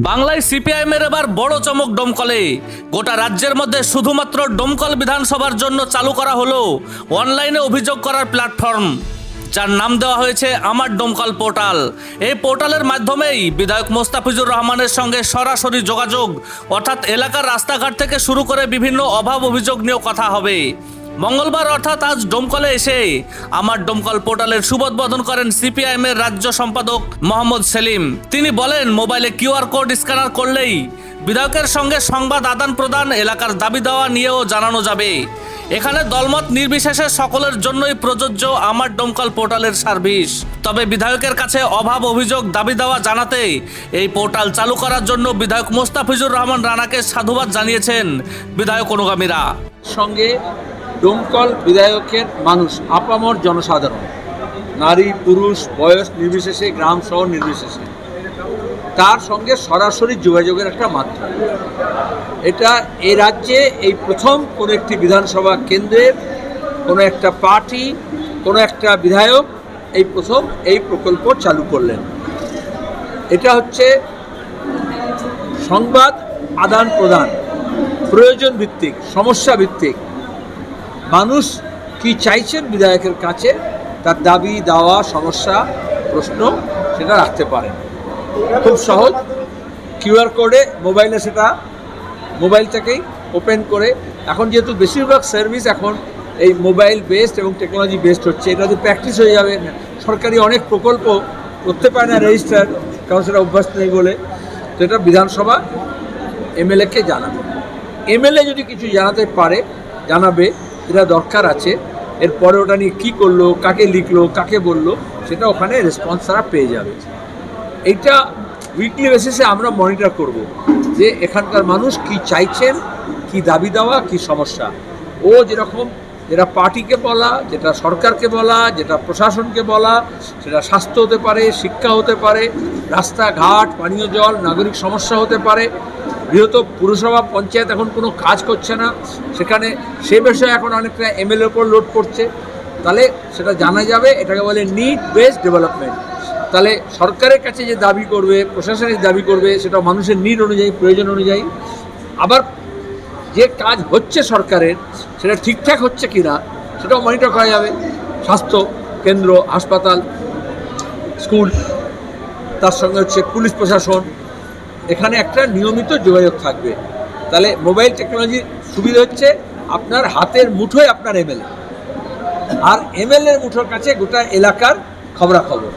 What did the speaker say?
বাংলায় সিপিআইএমের এবার বড় চমক ডোমকলে। গোটা রাজ্যের মধ্যে শুধুমাত্র ডোমকল বিধানসভার জন্য চালু করা হলো অনলাইনে অভিযোগ করার প্ল্যাটফর্ম, যার নাম দেওয়া হয়েছে আমার ডোমকল পোর্টাল। এই পোর্টালের মাধ্যমেই বিধায়ক মোস্তাফিজুর রহমানের সঙ্গে সরাসরি যোগাযোগ, অর্থাৎ এলাকার রাস্তাঘাট থেকে শুরু করে বিভিন্ন অভাব অভিযোগ নিয়েও কথা হবে। মঙ্গলবার অর্থাৎ আজ ডোমকলে এসে আমার ডোমকল পোর্টালের শুভোদ্বোধন করেন সিপিআইএমের রাজ্য সম্পাদক মোহাম্মদ সেলিম। তিনি বলেন, মোবাইলে কিউআর কোড স্ক্যানার করলেই বিধায়কের সঙ্গে সংবাদ আদান প্রদান, এলাকার দাবি দেওয়া নিয়েও জানানো যাবে। এখানে দলমত নির্বিশেষে সকলের জন্যই প্রযোজ্য আমার ডোমকল পোর্টালের সার্ভিস। তবে বিধায়কের কাছে অভাব অভিযোগ দাবি দেওয়া জানাতে এই পোর্টাল চালু করার জন্য বিধায়ক মোস্তাফিজুর রহমান রানাকে সাধুবাদ জানিয়েছেন বিধায়ক অনুগামীরা। সঙ্গে ডোমকল বিধায়কের মানুষ, আপামর জনসাধারণ, নারী পুরুষ বয়স নির্বিশেষে, গ্রাম শহর নির্বিশেষে, তার সঙ্গে সরাসরি যোগাযোগের একটা মাধ্যম। এটা এই রাজ্যে এই প্রথম কোনো একটি বিধানসভা কেন্দ্রের কোনো একটা পার্টি, কোনো একটা বিধায়ক এই প্রথম এই প্রকল্প চালু করলেন। এটা হচ্ছে সংবাদ আদান প্রদান, প্রয়োজন ভিত্তিক, সমস্যা ভিত্তিক। মানুষ কি চাইছেন বিধায়কের কাছে, তার দাবি দাওয়া, সমস্যা, প্রশ্ন সেটা রাখতে পারেন। খুব সহজ, কিউআর কোডে মোবাইলে সেটা মোবাইল থেকেই ওপেন করে, এখন যেহেতু বেশিরভাগ সার্ভিস এখন এই মোবাইল বেসড এবং টেকনোলজি বেসড হচ্ছে, এটা যদি প্র্যাকটিস হয়ে যাবে, সরকারি অনেক প্রকল্প করতে পারে না রেজিস্টার, কারণ সেটা অভ্যাস নেই বলে। তো এটা বিধানসভা এমএলএকে জানাবে। এমএলএ যদি কিছু জানাতে পারে, জানাবে, এটা দরকার আছে, এরপরে ওটা নিয়ে কী করলো, কাকে লিখলো, কাকে বললো, সেটা ওখানে রেসপন্স তারা পেয়ে যাবে। এইটা উইকলি বেসিসে আমরা মনিটর করব যে এখানকার মানুষ কি চাইছেন, কি দাবি দেওয়া, কি সমস্যা। ও যেরকম যেটা পার্টিকে বলা, যেটা সরকারকে বলা, যেটা প্রশাসনকে বলা, সেটা স্বাস্থ্য হতে পারে, শিক্ষা হতে পারে, রাস্তাঘাট, পানীয় জল, নাগরিক সমস্যা হতে পারে। বৃহত্তর পুরসভা পঞ্চায়েত এখন কোনো কাজ করছে না, সেখানে সে বিষয়ে এখন অনেকটা এমএলএর উপর লোড করছে, তাহলে সেটা জানা যাবে। এটাকে বলে নিড বেসড ডেভেলপমেন্ট। তাহলে সরকারের কাছে যে দাবি করবে, প্রশাসনের দাবি করবে, সেটা মানুষের নিড অনুযায়ী, প্রয়োজন অনুযায়ী। আবার যে কাজ হচ্ছে সরকারের, সেটা ঠিকঠাক হচ্ছে কি না সেটাও মনিটর করা যাবে। স্বাস্থ্য কেন্দ্র, হাসপাতাল, স্কুল, তার সঙ্গে হচ্ছে পুলিশ প্রশাসন, এখানে একটা নিয়মিত যোগাযোগ থাকবে। তাহলে মোবাইল টেকনোলজির সুবিধা হচ্ছে আপনার হাতের মুঠোয় আপনার এমএলএ, আর এমএলএর মুঠোর কাছে গোটা এলাকার খবরাখবর।